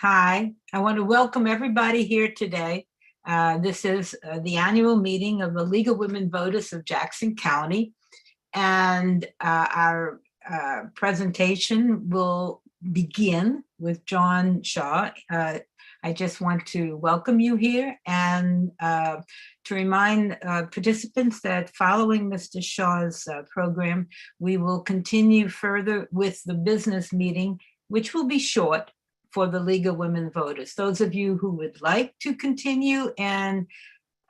Hi, I want to welcome everybody here today. This is the annual meeting of the League of Women Voters of Jackson County. And our presentation will begin with John Shaw. I just want to welcome you here and to remind participants that following Mr. Shaw's program, we will continue further with the business meeting, which will be short for the League of Women Voters. Those of you who would like to continue and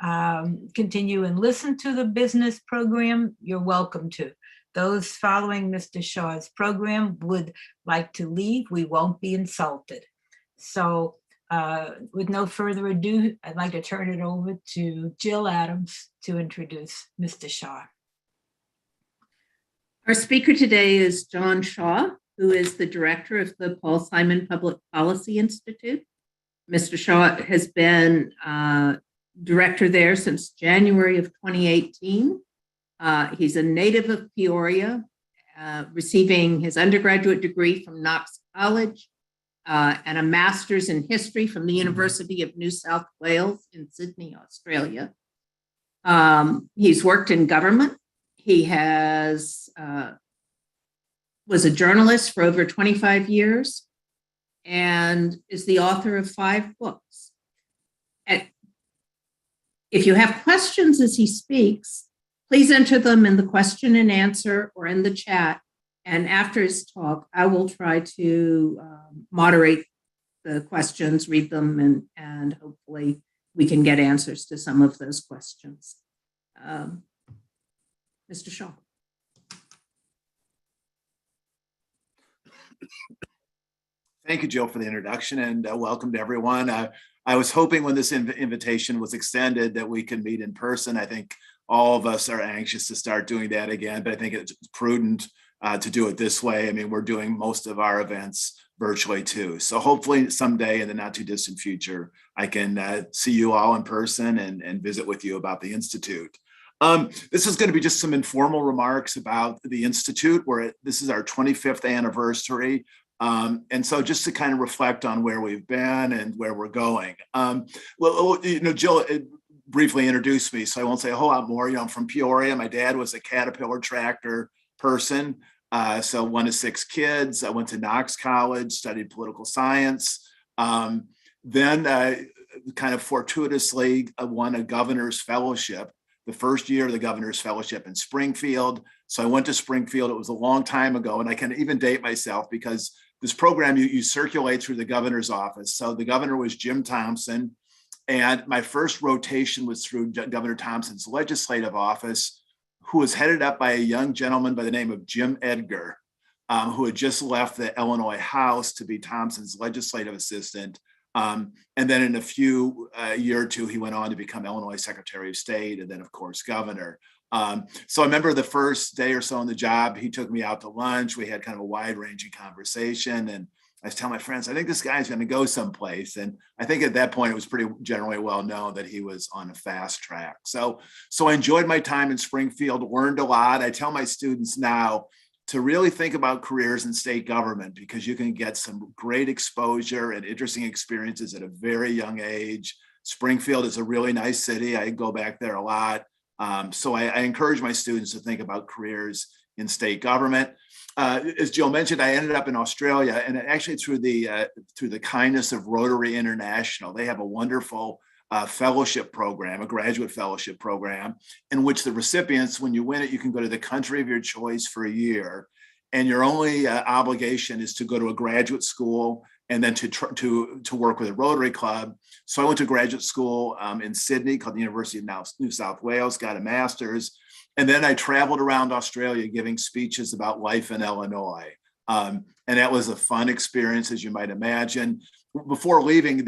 listen to the business program, you're welcome to. Those following Mr. Shaw's program would like to leave, we won't be insulted. So with no further ado, I'd like to turn it over to Jill Adams to introduce Mr. Shaw. Our speaker today is John Shaw, who is the director of the Paul Simon Public Policy Institute. Mr. Shaw has been director there since January of 2018. He's a native of Peoria, receiving his undergraduate degree from Knox College and a master's in history from the University of New South Wales in Sydney, Australia. He's worked in government. He was a journalist for over 25 years and is the author of 5 books. If you have questions as he speaks, please enter them in the question and answer or in the chat. And after his talk, I will try to moderate the questions, read them, and hopefully we can get answers to some of those questions. Mr. Shaw. Thank you, Jill, for the introduction, and welcome to everyone. I was hoping when this invitation was extended that we could meet in person. I think all of us are anxious to start doing that again, but I think it's prudent to do it this way. I mean, we're doing most of our events virtually too. So hopefully someday in the not too distant future, I can see you all in person and visit with you about the Institute. This is going to be just some informal remarks about the Institute, where this is our 25th anniversary. And so just to kind of reflect on where we've been and where we're going. Well, you know, Jill briefly introduced me, so I won't say a whole lot more. You know, I'm from Peoria. My dad was a Caterpillar tractor person. So 1 of 6 kids. I went to Knox College, studied political science. Then kind of fortuitously won a governor's fellowship, the first year of the governor's fellowship in Springfield. So I went to Springfield. It was a long time ago, and I can even date myself because this program you circulate through the governor's office. So the governor was Jim Thompson, and my first rotation was through Governor Thompson's legislative office, who was headed up by a young gentleman by the name of Jim Edgar, who had just left the Illinois House to be Thompson's legislative assistant. And then in a year or two, he went on to become Illinois Secretary of State and then, of course, governor. So I remember the first day or so on the job, he took me out to lunch. We had kind of a wide-ranging conversation. And I was telling my friends, I think this guy's going to go someplace. And I think at that point, it was pretty generally well known that he was on a fast track. So I enjoyed my time in Springfield, learned a lot. I tell my students now to really think about careers in state government because you can get some great exposure and interesting experiences at a very young age. Springfield is a really nice city. I go back there a lot. So I encourage my students to think about careers in state government. As Jill mentioned, I ended up in Australia, and actually through the kindness of Rotary International. They have a wonderful fellowship program, a graduate fellowship program, in which the recipients, when you win it, you can go to the country of your choice for a year, and your only obligation is to go to a graduate school and then to work with a Rotary Club. So I went to graduate school in Sydney called the University of New South Wales, got a master's, and then I traveled around Australia giving speeches about life in Illinois. And that was a fun experience, as you might imagine. Before leaving,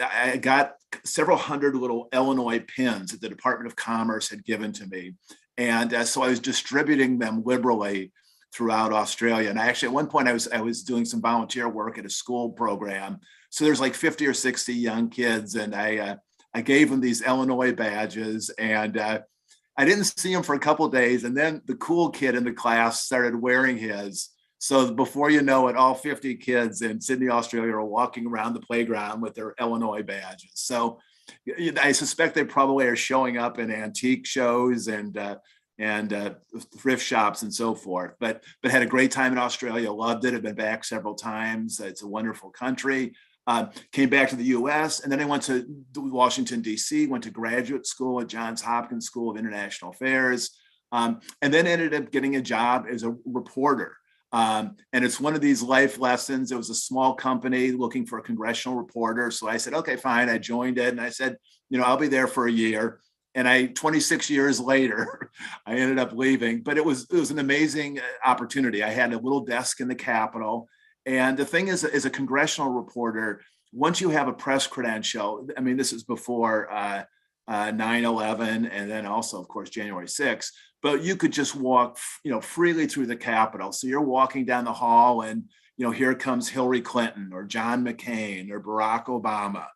I got several hundred little Illinois pins that the Department of Commerce had given to me. And so I was distributing them liberally throughout Australia. And actually, at one point, I was doing some volunteer work at a school program. So there's like 50 or 60 young kids, and I gave them these Illinois badges, and I didn't see him for a couple of days. And then the cool kid in the class started wearing his. So before you know it, all 50 kids in Sydney, Australia are walking around the playground with their Illinois badges. So I suspect they probably are showing up in antique shows and thrift shops and so forth. But had a great time in Australia, loved it. I've been back several times. It's a wonderful country. Came back to the U.S. and then I went to Washington, D.C., went to graduate school at Johns Hopkins School of International Affairs, and then ended up getting a job as a reporter. And it's one of these life lessons. It was a small company looking for a congressional reporter. So I said, okay, fine. I joined it and I said, I'll be there for a year. And 26 years later, I ended up leaving, but it was an amazing opportunity. I had a little desk in the Capitol. And the thing is, as a congressional reporter, once you have a press credential, I mean, this is before 9/11 and then also, of course, January 6th, but you could just walk, freely through the Capitol. So you're walking down the hall and, here comes Hillary Clinton or John McCain or Barack Obama,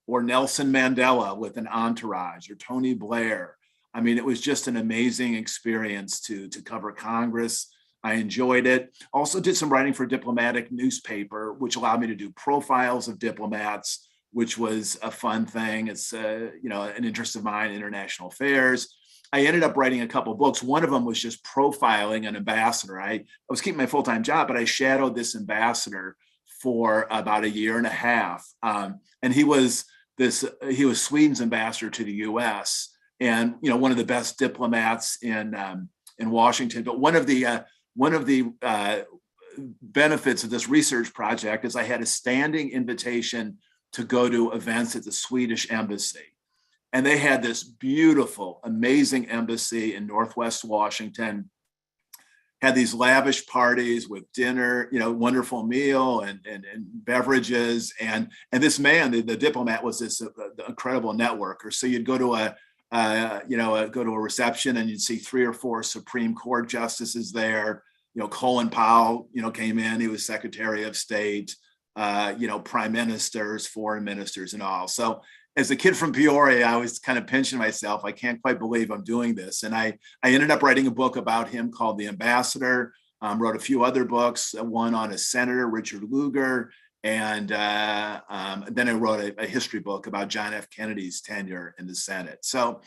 or Nelson Mandela with an entourage or Tony Blair. I mean, it was just an amazing experience to cover Congress. I enjoyed it. Also did some writing for a diplomatic newspaper, which allowed me to do profiles of diplomats, which was a fun thing. It's, an interest of mine, international affairs. I ended up writing a couple of books. One of them was just profiling an ambassador. I was keeping my full-time job, but I shadowed this ambassador for about a year and a half. And he was Sweden's ambassador to the US and, one of the best diplomats in Washington. But one of the benefits of this research project is I had a standing invitation to go to events at the Swedish embassy. And they had this beautiful, amazing embassy in Northwest Washington, had these lavish parties with dinner, wonderful meal and beverages. And this man, the diplomat, was this incredible networker. So you'd go to a reception and you'd see 3 or 4 Supreme Court justices there. Colin Powell, came in. He was Secretary of State, prime ministers, foreign ministers, and all. So as a kid from Peoria, I was kind of pinching myself. I can't quite believe I'm doing this. And I ended up writing a book about him called The Ambassador, wrote a few other books, one on a senator, Richard Lugar, and then I wrote a history book about John F. Kennedy's tenure in the Senate. So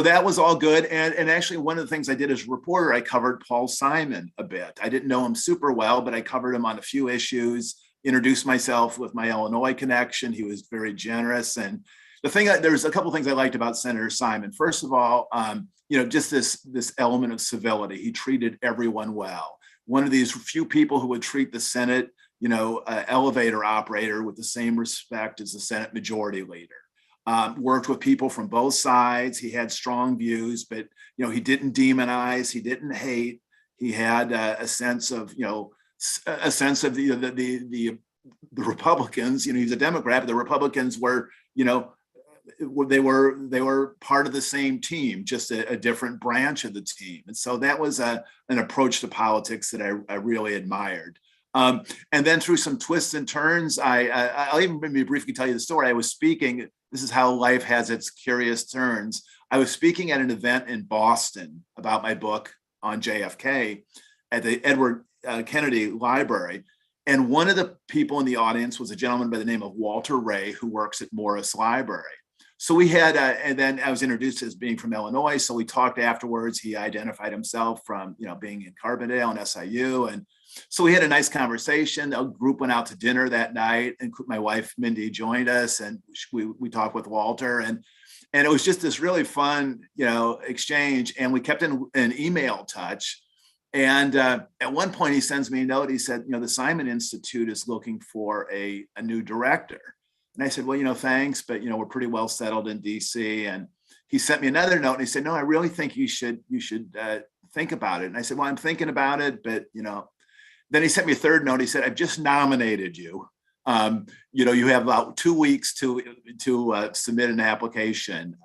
that was all good. And actually, one of the things I did as a reporter, I covered Paul Simon a bit. I didn't know him super well, but I covered him on a few issues, introduced myself with my Illinois connection. He was very generous. And there's a couple of things I liked about Senator Simon. First of all, just this element of civility. He treated everyone well. One of these few people who would treat the Senate, elevator operator with the same respect as the Senate Majority Leader. Worked with people from both sides. He had strong views, but he didn't demonize. He didn't hate. He had a sense of the Republicans. He's a Democrat, but the Republicans were they were part of the same team, just a different branch of the team. And so that was an approach to politics that I really admired. And then through some twists and turns, I'll even maybe briefly tell you the story. I was speaking. This is how life has its curious turns. I was speaking at an event in Boston about my book on JFK at the Edward Kennedy Library. And one of the people in the audience was a gentleman by the name of Walter Ray, who works at Morris Library. So we had, and then I was introduced as being from Illinois. So we talked afterwards. He identified himself from, being in Carbondale and SIU. And so we had a nice conversation. A group went out to dinner that night, and my wife, Mindy, joined us, and we talked with Walter. And it was just this really fun, exchange. And we kept in an email touch. And at one point he sends me a note. He said, the Simon Institute is looking for a new director. And I said, well, thanks, but, we're pretty well settled in DC. And he sent me another note and he said, no, I really think you should think about it. And I said, well, I'm thinking about it, but, then he sent me a third note. He said, I've just nominated you. You have about 2 weeks to submit an application.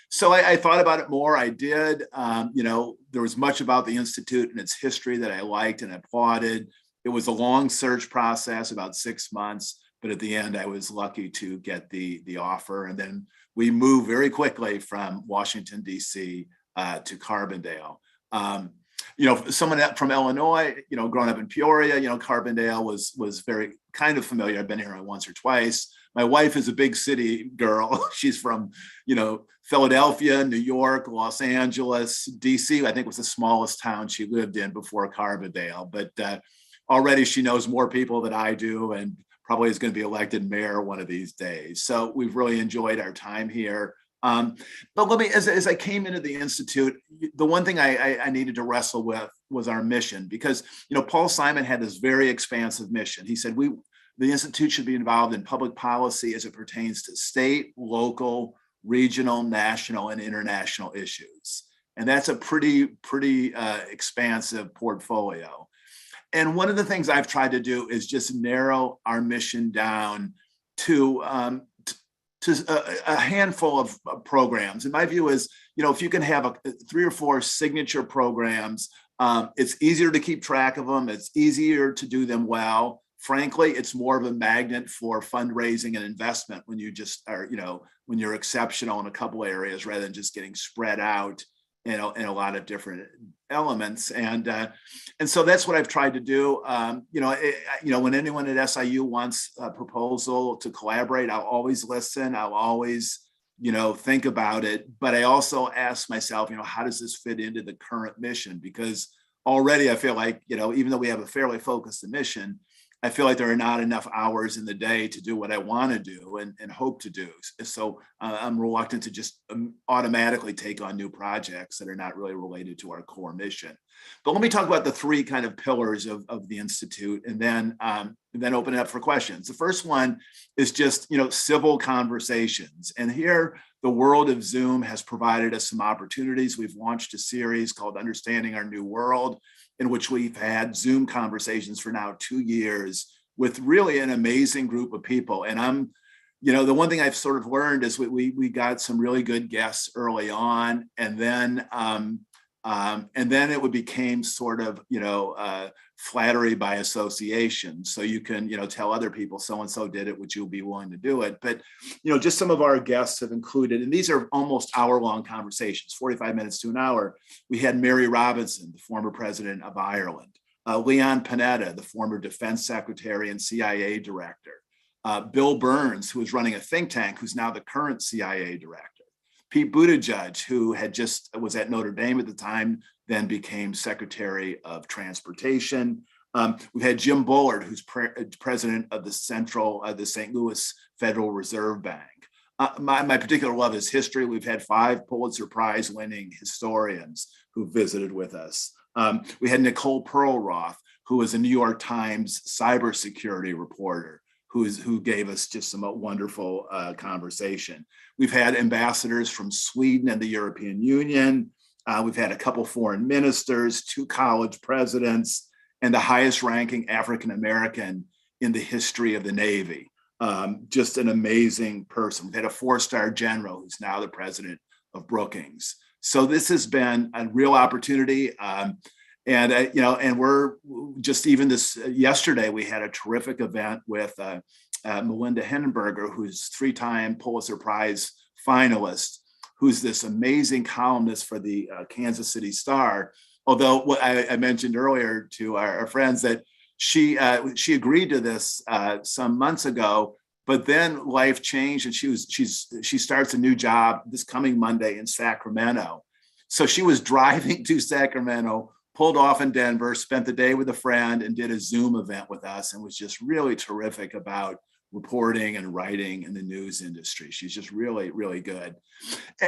So I thought about it more. I did. There was much about the Institute and its history that I liked and applauded. It was a long search process, about 6 months. But at the end, I was lucky to get the offer. And then we moved very quickly from Washington, D.C. To Carbondale. someone from Illinois, growing up in Peoria, Carbondale was very kind of familiar. I've been here once or twice. My wife is a big city girl. She's from, Philadelphia, New York, Los Angeles, DC, I think was the smallest town she lived in before Carbondale. But already she knows more people than I do and probably is going to be elected mayor one of these days. So we've really enjoyed our time here. But let me, as I came into the Institute, the one thing I needed to wrestle with was our mission, because, Paul Simon had this very expansive mission. He said, the Institute should be involved in public policy as it pertains to state, local, regional, national, and international issues. And that's a pretty expansive portfolio. And one of the things I've tried to do is just narrow our mission down to a handful of programs. And my view is, if you can have 3 or 4 signature programs, it's easier to keep track of them. It's easier to do them well. Frankly, it's more of a magnet for fundraising and investment when you just are, when you're exceptional in a couple of areas rather than just getting spread out, in a lot of different elements. And so that's what I've tried to do. When anyone at SIU wants a proposal to collaborate, I'll always listen. I'll always, think about it. But I also ask myself, how does this fit into the current mission? Because already I feel like, even though we have a fairly focused mission, I feel like there are not enough hours in the day to do what I want to do and hope to do. So I'm reluctant to just automatically take on new projects that are not really related to our core mission. But let me talk about the 3 kind of pillars of the Institute, and then open it up for questions. The first one is just, civil conversations. And here, the world of Zoom has provided us some opportunities. We've launched a series called Understanding Our New World, in which we've had Zoom conversations for now 2 years with really an amazing group of people. And the one thing I've sort of learned is we got some really good guests early on, and then it became sort of, flattery by association. So you can, tell other people so-and-so did it, would you be willing to do it? But, just some of our guests have included, and these are almost hour-long conversations, 45 minutes to an hour. We had Mary Robinson, the former president of Ireland, Leon Panetta, the former defense secretary and CIA director, Bill Burns, who was running a think tank, who's now the current CIA director, Pete Buttigieg, who was at Notre Dame at the time, then became Secretary of Transportation. We've had Jim Bullard, who's president of the St. Louis Federal Reserve Bank. My particular love is history. We've had 5 Pulitzer Prize winning historians who visited with us. We had Nicole Perlroth, who was a New York Times cybersecurity reporter, who gave us just some wonderful conversation. We've had ambassadors from Sweden and the European Union. We've had a couple foreign ministers, 2 college presidents, and the highest ranking African-American in the history of the Navy. Just an amazing person. We've had a 4-star general who's now the president of Brookings. So this has been a real opportunity. And we're just even yesterday, we had a terrific event with Melinda Hindenburger, who's 3-time Pulitzer Prize finalist, who's this amazing columnist for the Kansas City Star. Although what I mentioned earlier to our friends that she agreed to this some months ago, but then life changed and she starts a new job this coming Monday in Sacramento. So she was driving to Sacramento, pulled off in Denver, spent the day with a friend, and did a Zoom event with us, and was just really terrific about reporting and writing in the news industry. She's just really, really good.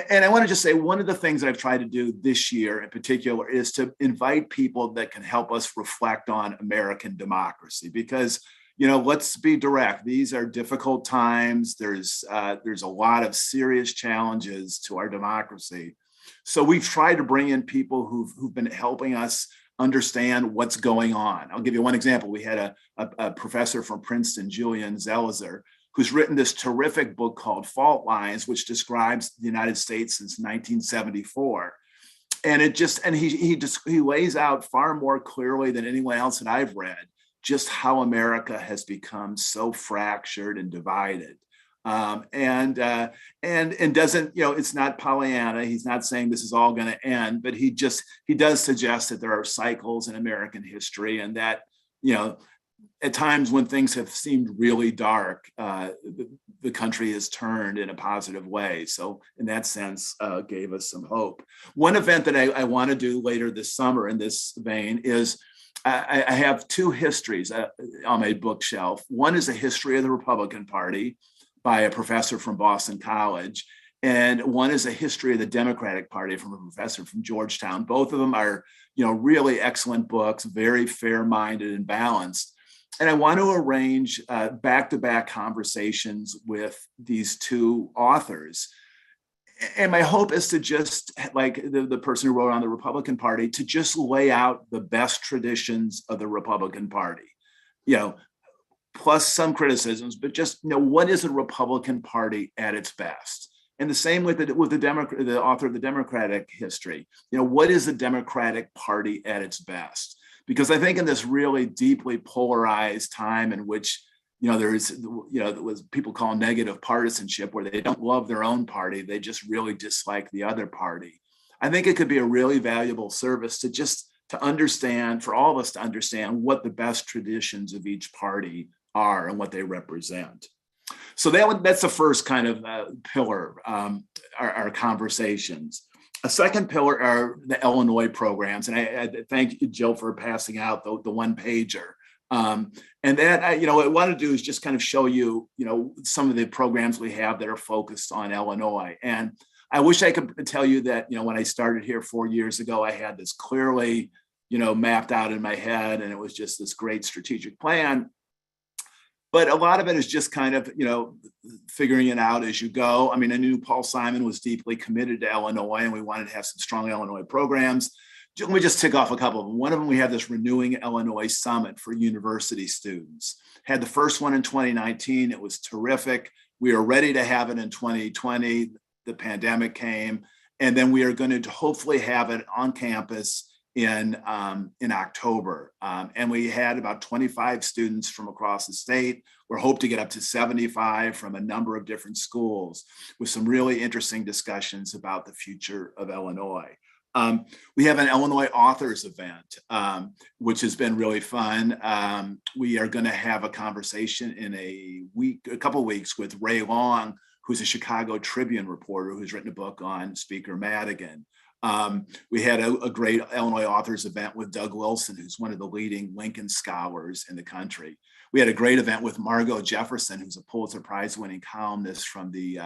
And I want to just say, one of the things that I've tried to do this year in particular is to invite people that can help us reflect on American democracy, because, let's be direct. These are difficult times. There's a lot of serious challenges to our democracy. So we've tried to bring in people who've been helping us understand what's going on. I'll give you one example. We had a professor from Princeton, Julian Zelizer, who's written this terrific book called Fault Lines, which describes the United States since 1974. And he lays out far more clearly than anyone else that I've read just how America has become so fractured and divided. And doesn't, it's not Pollyanna. He's not saying this is all going to end, but he does suggest that there are cycles in American history, and that, at times when things have seemed really dark, the country has turned in a positive way. So in that sense, gave us some hope. One event that I want to do later this summer in this vein is I have two histories on my bookshelf. One is a history of the Republican Party by a professor from Boston College, and one is a history of the Democratic Party from a professor from Georgetown. Both of them are, really excellent books, very fair-minded and balanced. And I want to arrange back-to-back conversations with these two authors. And my hope is to just, like the person who wrote on the Republican Party, to just lay out the best traditions of the Republican Party, plus some criticisms, but just, what is the Republican Party at its best? And the same with the author of the Democratic history. What is the Democratic Party at its best? Because I think in this really deeply polarized time in which, there is, what people call negative partisanship, where they don't love their own party, they just really dislike the other party. I think it could be a really valuable service to understand, for all of us to understand what the best traditions of each party are and what they represent. So that's the first kind of pillar, our conversations. A second pillar are the Illinois programs. And I thank you, Jill, for passing out the one pager. And that, what I want to do is just kind of show you, some of the programs we have that are focused on Illinois. And I wish I could tell you that, when I started here 4 years ago, I had this clearly, mapped out in my head, and it was just this great strategic plan. But a lot of it is just kind of, figuring it out as you go. I mean, I knew Paul Simon was deeply committed to Illinois, and we wanted to have some strong Illinois programs. Let me just tick off a couple of them. One of them, we have this Renewing Illinois Summit for university students. Had the first one in 2019. It was terrific. We are ready to have it in 2020. The pandemic came. And then we are going to hopefully have it on campus in October. And we had about 25 students from across the state. We're hoping to get up to 75 from a number of different schools, with some really interesting discussions about the future of Illinois. We have an Illinois authors event, which has been really fun. We are going to have a conversation in a couple of weeks with Ray Long, who's a Chicago Tribune reporter who's written a book on Speaker Madigan. We had a great Illinois authors event with Doug Wilson, who's one of the leading Lincoln scholars in the country. We had a great event with Margot Jefferson, who's a Pulitzer Prize winning columnist from the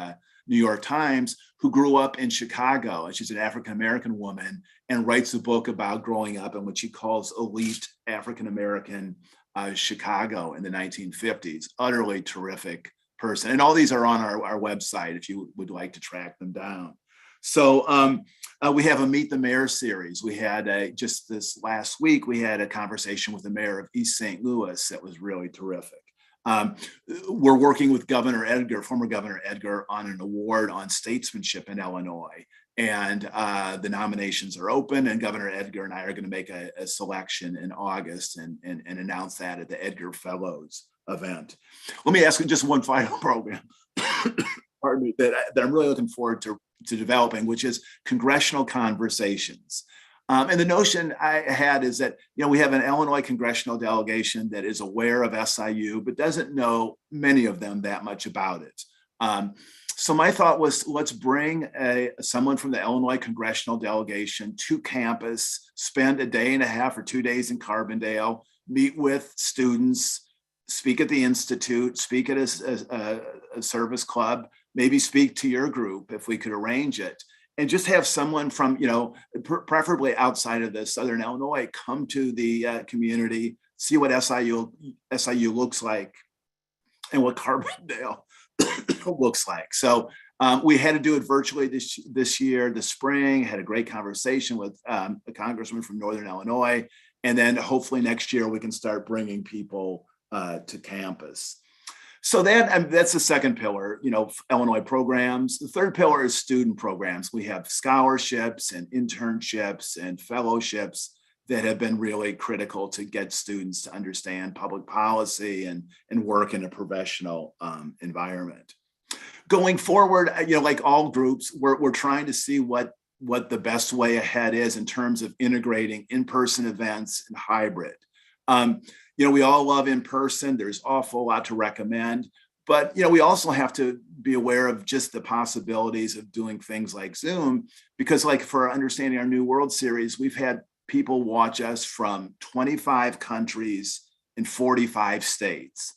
New York Times, who grew up in Chicago. And she's an African-American woman and writes a book about growing up in what she calls elite African-American Chicago in the 1950s. Utterly terrific person. And all these are on our website if you would like to track them down. So we have a Meet the Mayor series. We had just this last week, we had a conversation with the mayor of East St. Louis that was really terrific. We're working with former Governor Edgar, on an award on statesmanship in Illinois. And the nominations are open, and Governor Edgar and I are going to make a selection in August and announce that at the Edgar Fellows event. Let me ask you just one final program, pardon me, that I'm really looking forward to developing, which is congressional conversations. And the notion I had is that, we have an Illinois congressional delegation that is aware of SIU, but doesn't know many of them that much about it. So my thought was, let's bring someone from the Illinois congressional delegation to campus, spend a day and a half or 2 days in Carbondale, meet with students, speak at the Institute, speak at a service club, maybe speak to your group if we could arrange it, and just have someone from, preferably outside of the Southern Illinois, come to the community, see what SIU looks like and what Carbondale looks like. So we had to do it virtually this year, this spring, had a great conversation with a congressman from Northern Illinois. And then hopefully next year we can start bringing people to campus. So that's the second pillar, Illinois programs. The third pillar is student programs. We have scholarships and internships and fellowships that have been really critical to get students to understand public policy and work in a professional environment. Going forward, like all groups, we're trying to see what the best way ahead is in terms of integrating in-person events and hybrid. We all love in-person. There's awful lot to recommend, but we also have to be aware of just the possibilities of doing things like Zoom, because like for Understanding Our New World series, we've had people watch us from 25 countries in 45 states.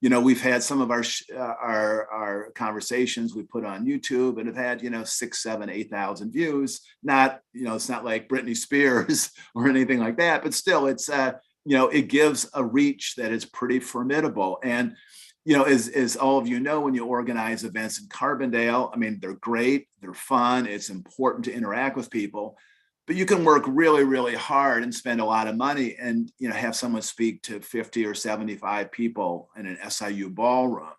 We've had some of our conversations we put on YouTube and have had 6, 7, 8,000 views. Not it's not like Britney Spears or anything like that, but still it's it gives a reach that is pretty formidable. And as all of you know, when you organize events in Carbondale, I mean, they're great, they're fun, it's important to interact with people, but you can work really, really hard and spend a lot of money and have someone speak to 50 or 75 people in an SIU ballroom.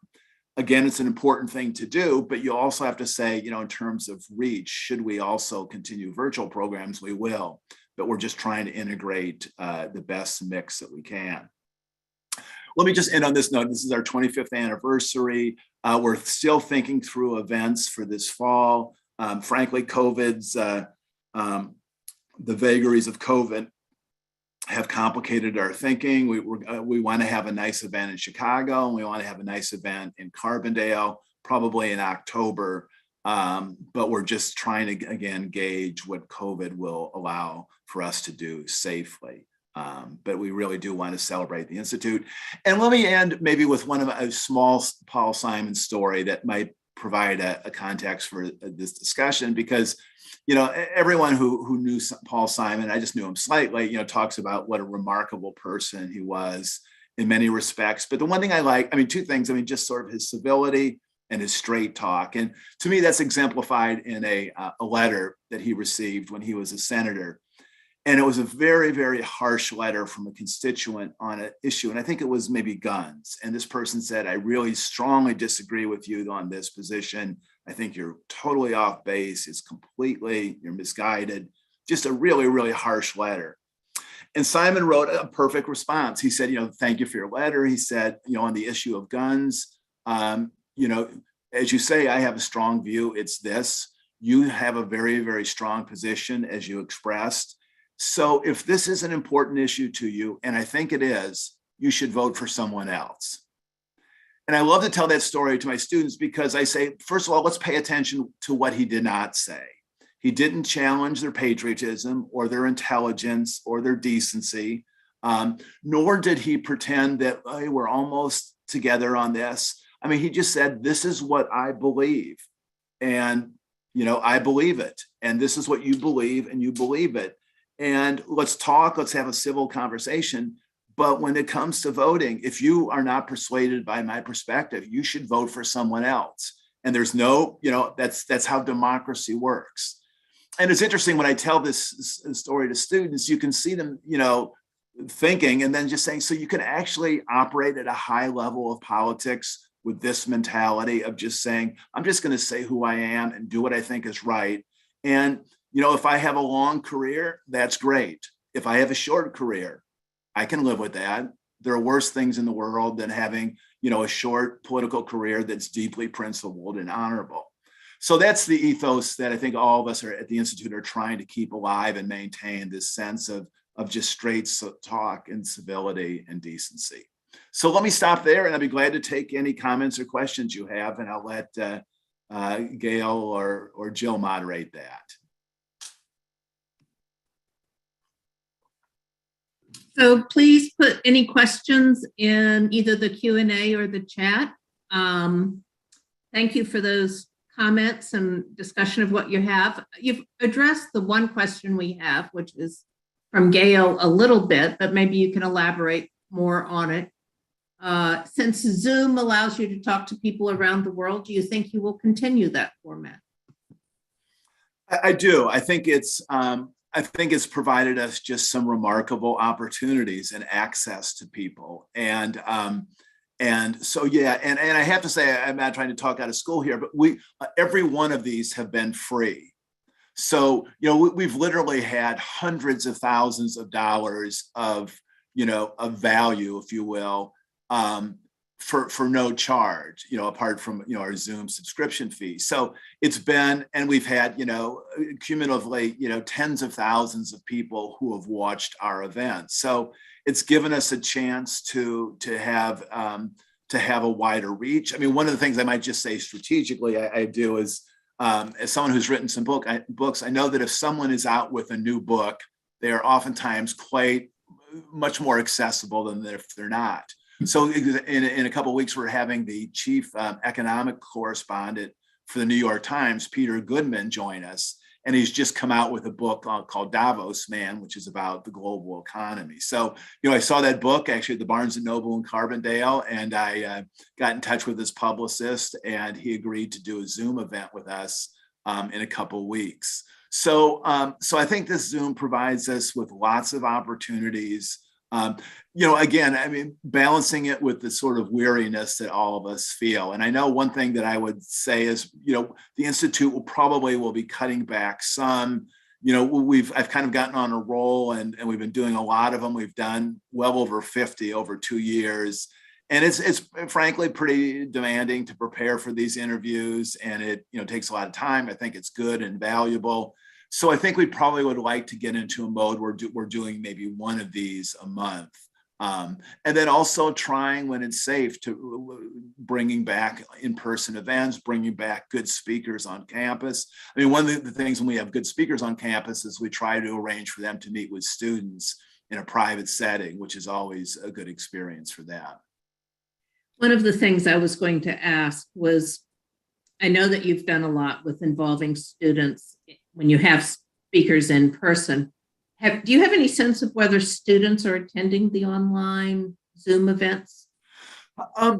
Again, it's an important thing to do, but you also have to say, in terms of reach, should we also continue virtual programs? We will, but we're just trying to integrate the best mix that we can. Let me just end on this note. This is our 25th anniversary. We're still thinking through events for this fall. Frankly, the vagaries of COVID have complicated our thinking. We want to have a nice event in Chicago, and we want to have a nice event in Carbondale, probably in October. But we're just trying to, again, gauge what COVID will allow for us to do safely. But we really do want to celebrate the Institute. And let me end maybe with a small Paul Simon story that might provide a context for this discussion, because everyone who knew Paul Simon, I just knew him slightly, talks about what a remarkable person he was in many respects. But the one thing I like, two things, just sort of his civility and his straight talk. And to me, that's exemplified in a letter that he received when he was a senator. And it was a very, very harsh letter from a constituent on an issue. And I think it was maybe guns. And this person said, I really strongly disagree with you on this position. I think you're totally off base. You're misguided. Just a really, really harsh letter. And Simon wrote a perfect response. He said, thank you for your letter. He said, on the issue of guns, as you say, I have a strong view. It's this. You have a very, very strong position, as you expressed. So if this is an important issue to you, and I think it is, you should vote for someone else. And I love to tell that story to my students, because I say, first of all, let's pay attention to what he did not say. He didn't challenge their patriotism or their intelligence or their decency, nor did he pretend that, hey, we're almost together on this. He just said, this is what I believe. And, I believe it. And this is what you believe, and you believe it. And let's talk, let's have a civil conversation. But when it comes to voting, if you are not persuaded by my perspective, you should vote for someone else. And there's no, that's how democracy works. And it's interesting when I tell this story to students, you can see them, thinking and then just saying, so you can actually operate at a high level of politics with this mentality of just saying, I'm just going to say who I am and do what I think is right. And if I have a long career, that's great. If I have a short career, I can live with that. There are worse things in the world than having, a short political career that's deeply principled and honorable. So that's the ethos that I think all of us at the Institute are trying to keep alive and maintain, this sense of just straight talk and civility and decency. So let me stop there, and I'll be glad to take any comments or questions you have, and I'll let Gail or Jill moderate that. So please put any questions in either the Q&A or the chat. Thank you for those comments and discussion of what you have. You've addressed the one question we have, which is from Gail a little bit, but maybe you can elaborate more on it. Since Zoom allows you to talk to people around the world, do you think you will continue that format? I do. I think it's provided us just some remarkable opportunities and access to people. And so, yeah, and I have to say, I'm not trying to talk out of school here, but every one of these have been free. So, we've literally had hundreds of thousands of dollars of value, if you will, for no charge, apart from, our Zoom subscription fee. So it's been, and we've had, cumulatively, tens of thousands of people who have watched our events. So it's given us a chance to have a wider reach. I mean, one of the things I might just say strategically, I do is, as someone who's written some books, I know that if someone is out with a new book, they are oftentimes quite much more accessible than if they're not. So in a couple of weeks, we're having the chief economic correspondent for the New York Times, Peter Goodman, join us. And he's just come out with a book called Davos Man, which is about the global economy. So, I saw that book actually at the Barnes & Noble in Carbondale, and I got in touch with his publicist, and he agreed to do a Zoom event with us in a couple of weeks. So I think this Zoom provides us with lots of opportunities. Again, I mean, balancing it with the sort of weariness that all of us feel. And I know one thing that I would say is, the Institute will be cutting back some. I've kind of gotten on a roll, and we've been doing a lot of them. We've done well over 50 over 2 years. And it's frankly pretty demanding to prepare for these interviews, and it takes a lot of time. I think it's good and valuable. So I think we probably would like to get into a mode where we're doing maybe one of these a month. And then also trying, when it's safe, to bringing back in-person events, bringing back good speakers on campus. I mean, one of the things when we have good speakers on campus is we try to arrange for them to meet with students in a private setting, which is always a good experience for them. One of the things I was going to ask was, I know that you've done a lot with involving students when you have speakers in person. Do you have any sense of whether students are attending the online Zoom events?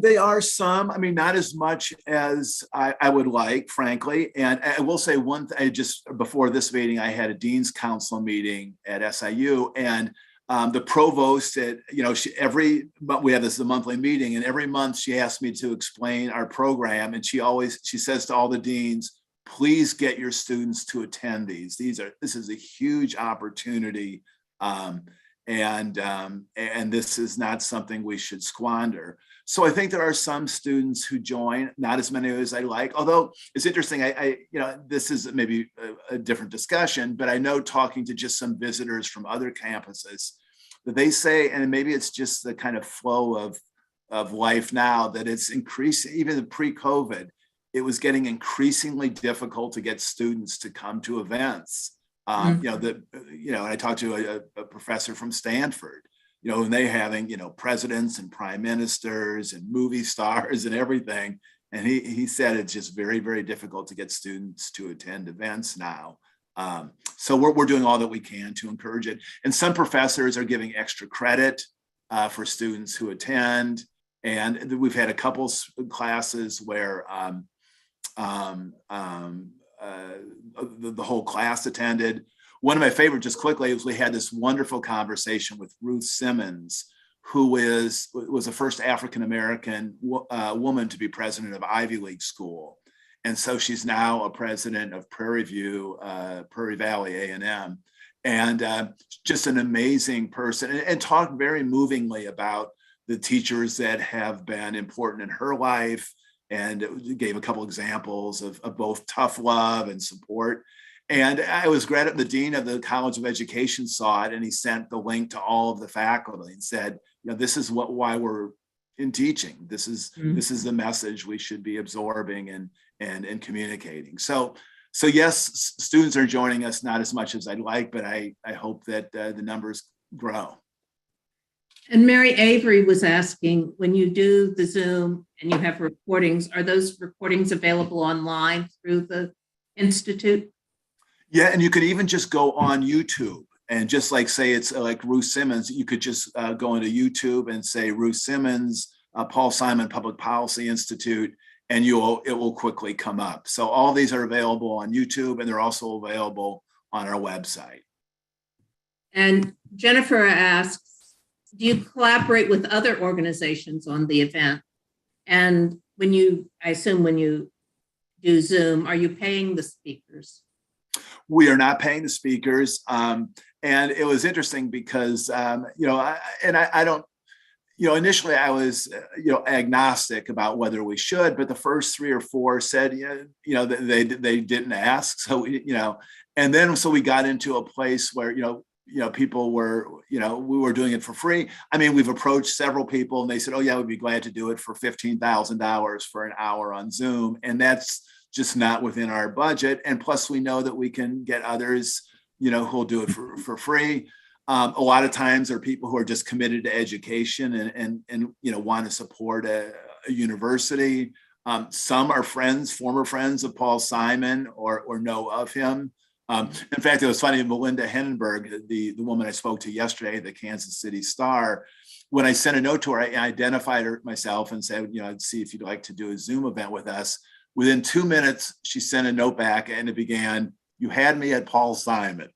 They are some. I mean, not as much as I would like, frankly. And I will say one thing, just before this meeting, I had a Dean's Council meeting at SIU, and the provost said, we have this monthly meeting, and every month she asked me to explain our program. And she says to all the deans, please get your students to attend these. This is a huge opportunity. And this is not something we should squander. So I think there are some students who join, not as many as I like, although it's interesting. This is maybe a different discussion, but I know, talking to just some visitors from other campuses, that they say, and maybe it's just the kind of flow of life now, that it's increasing. Even pre-COVID, it was getting increasingly difficult to get students to come to events. And I talked to a professor from Stanford, and they having, presidents and prime ministers and movie stars and everything. And he said it's just very, very difficult to get students to attend events now. So we're doing all that we can to encourage it. And some professors are giving extra credit for students who attend. And we've had a couple classes where the whole class attended. One of my favorite, just quickly, was we had this wonderful conversation with Ruth Simmons, who was the first African-American woman to be president of Ivy League school. And so she's now a president of Prairie Valley A&M, and just an amazing person, and talked very movingly about the teachers that have been important in her life, and gave a couple examples of both tough love and support. And I was glad the dean of the College of Education saw it, and he sent the link to all of the faculty and said, this is why we're in teaching. This is the message we should be absorbing and communicating. So yes, students are joining us, not as much as I'd like, but I hope that the numbers grow. And Mary Avery was asking, when you do the Zoom and you have recordings, are those recordings available online through the Institute? Yeah, and you could even just go on YouTube and just say it's like Ruth Simmons, you could just go into YouTube and say Ruth Simmons, Paul Simon Public Policy Institute, and it will quickly come up. So all these are available on YouTube, and they're also available on our website. And Jennifer asks, do you collaborate with other organizations on the event? And I assume when you do Zoom, are you paying the speakers? We are not paying the speakers. And it was interesting because, I don't, initially I was, agnostic about whether we should, but the first 3 or 4 said, they didn't ask. So, and then, so we got into a place where, people were, we were doing it for free. I mean, we've approached several people and they said, oh yeah, we'd be glad to do it for $15,000 for an hour on Zoom. And that's just not within our budget. And plus we know that we can get others, who'll do it for free. A lot of times there are people who are just committed to education and want to support a university. Some are former friends of Paul Simon or know of him. In fact, it was funny, Melinda Hennenberg, the woman I spoke to yesterday, the Kansas City Star, when I sent a note to her, I identified her myself and said, I'd see if you'd like to do a Zoom event with us. Within 2 minutes, she sent a note back and it began, "You had me at Paul Simon."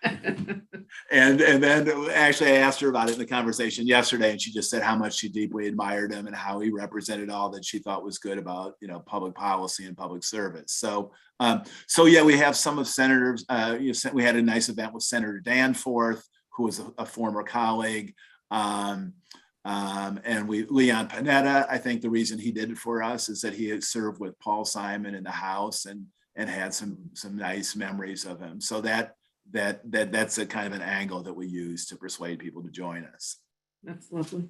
and then actually I asked her about it in the conversation yesterday, and she just said how much she deeply admired him and how he represented all that she thought was good about public policy and public service. So yeah, we have some of senators. We had a nice event with Senator Danforth, who was a former colleague, and Leon Panetta. I think the reason he did it for us is that he had served with Paul Simon in the House and had some nice memories of him. So that's a kind of an angle that we use to persuade people to join us. That's lovely.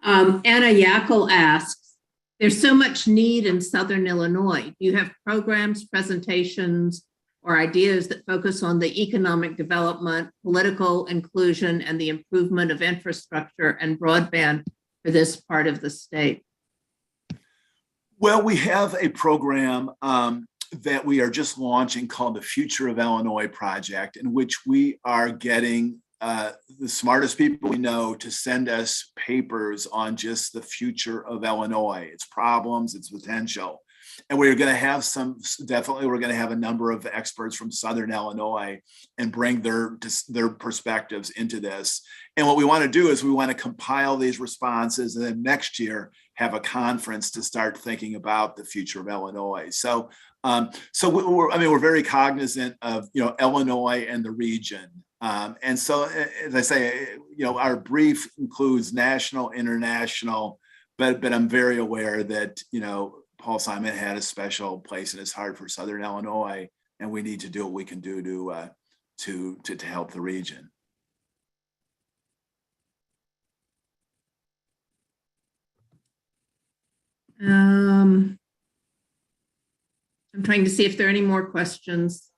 Anna Yackel asks, there's so much need in Southern Illinois. Do you have programs, presentations, or ideas that focus on the economic development, political inclusion, and the improvement of infrastructure and broadband for this part of the state? Well, we have a program that we are just launching called the Future of Illinois Project, in which we are getting the smartest people we know to send us papers on just the future of Illinois, its problems, its potential. And we're going to have we're going to have a number of experts from Southern Illinois and bring their perspectives into this. And what we want to do is we want to compile these responses and then next year have a conference to start thinking about the future of Illinois. So we're very cognizant of, Illinois and the region. And so, as I say, our brief includes national, international, but I'm very aware that, Paul Simon had a special place in his heart for Southern Illinois, and we need to do what we can do to help the region. I'm trying to see if there are any more questions.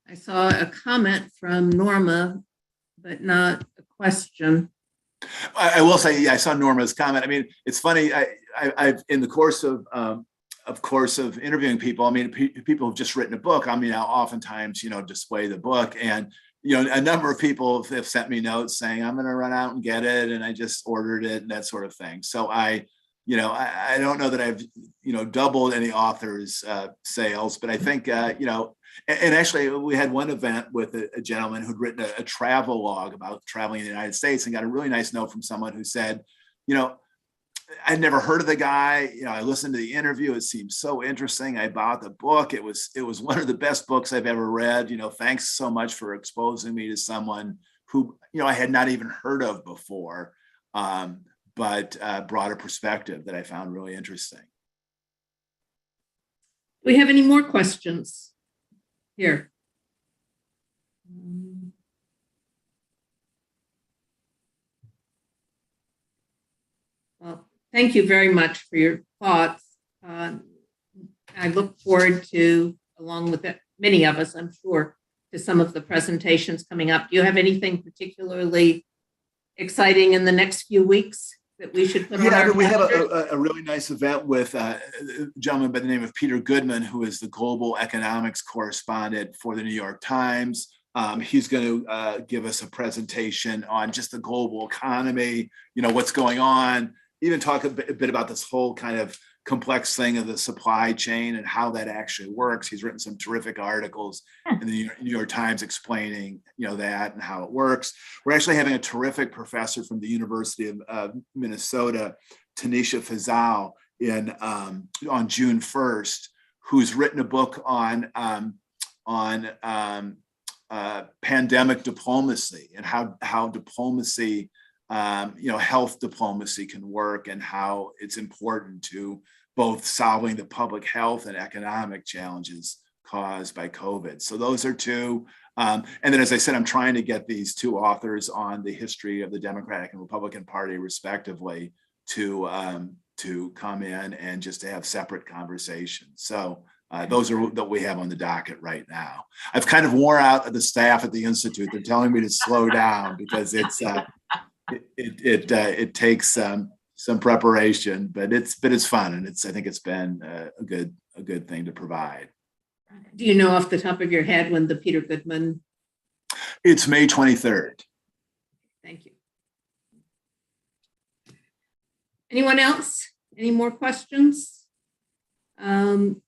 I saw a comment from Norma, but not a question. I will say, yeah, I saw Norma's comment. I mean, it's funny. I've in the course of interviewing people. I mean, people have just written a book. I mean, I'll oftentimes, display the book, and a number of people have sent me notes saying, "I'm going to run out and get it," and I just ordered it and that sort of thing. So I don't know that I've doubled any authors' sales, but I think and actually, we had one event with a gentleman who'd written a travel log about traveling in the United States and got a really nice note from someone who said, I'd never heard of the guy. I listened to the interview. It seemed so interesting. I bought the book. It was one of the best books I've ever read. Thanks so much for exposing me to someone who, I had not even heard of before, but brought a perspective that I found really interesting. Do we have any more questions? Here. Well, thank you very much for your thoughts. I look forward to, along with many of us, I'm sure, to some of the presentations coming up. Do you have anything particularly exciting in the next few weeks that we should put on our we have a really nice event with a gentleman by the name of Peter Goodman, who is the global economics correspondent for the New York Times. He's going to give us a presentation on just the global economy, what's going on, even talk a bit about this whole kind of complex thing of the supply chain and how that actually works. He's written some terrific articles in the New York Times explaining, that and how it works. We're actually having a terrific professor from the University of Minnesota, Tanisha Fazal, on June 1st, who's written a book on pandemic diplomacy and how diplomacy health diplomacy can work and how it's important to both solving the public health and economic challenges caused by COVID. So those are two. And then, as I said, I'm trying to get these two authors on the history of the Democratic and Republican Party, respectively, to come in and just to have separate conversations. So those are that we have on the docket right now. I've kind of wore out the staff at the Institute. They're telling me to slow down because it takes some preparation, but it's fun, and I think it's been a good thing to provide. Do you know off the top of your head when the Peter Goodman? It's May 23rd. Thank you. Anyone else? Any more questions? Gail,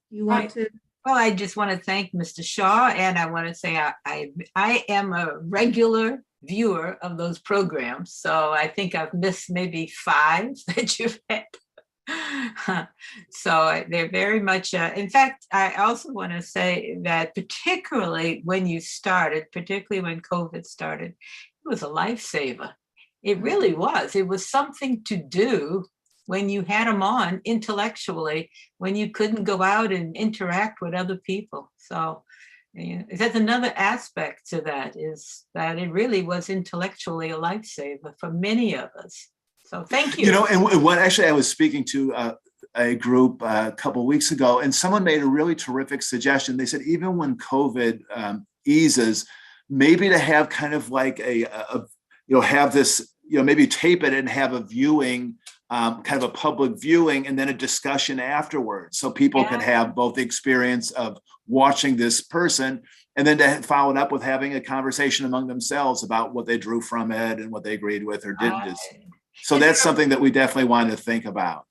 you want to? Well, I just want to thank Mr. Shaw, and I want to say I am a regular viewer of those programs, so I think I've missed maybe 5 that you've had. So they're very much, in fact, I also want to say that particularly when you started, particularly when COVID started, it was a lifesaver. It really was. It was something to do when you had them on intellectually, when you couldn't go out and interact with other people. So that's another aspect to that, is that it really was intellectually a lifesaver for many of us. So thank you. And what actually I was speaking to a group a couple of weeks ago, and someone made a really terrific suggestion. They said, even when COVID eases, maybe to have kind of like have this, maybe tape it and have a viewing, kind of a public viewing, and then a discussion afterwards. So people can have both the experience of watching this person and then to follow it up with having a conversation among themselves about what they drew from it and what they agreed with or didn't. So that's something that we definitely want to think about.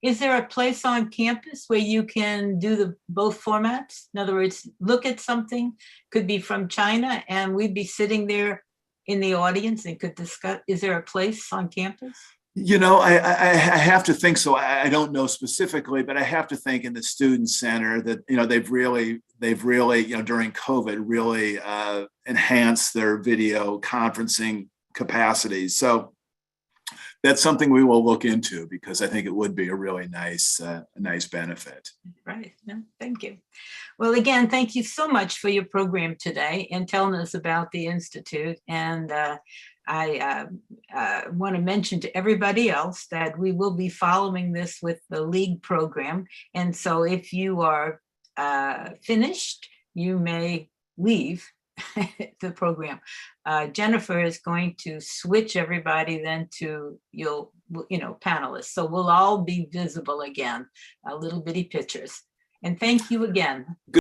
Is there a place on campus where you can do both formats? In other words, look at something, could be from China, and we'd be sitting there in the audience and could discuss. Is there a place on campus? I have to think so. I don't know specifically, but I have to think in the student center that, they've really, during COVID, really enhanced their video conferencing capacities. So that's something we will look into, because I think it would be a really nice benefit. Right. No, thank you. Well, again, thank you so much for your program today and telling us about the Institute. And I want to mention to everybody else that we will be following this with the League program. And so if you are finished, you may leave the program. Jennifer is going to switch everybody then to panelists. So we'll all be visible again, little bitty pictures. And thank you again.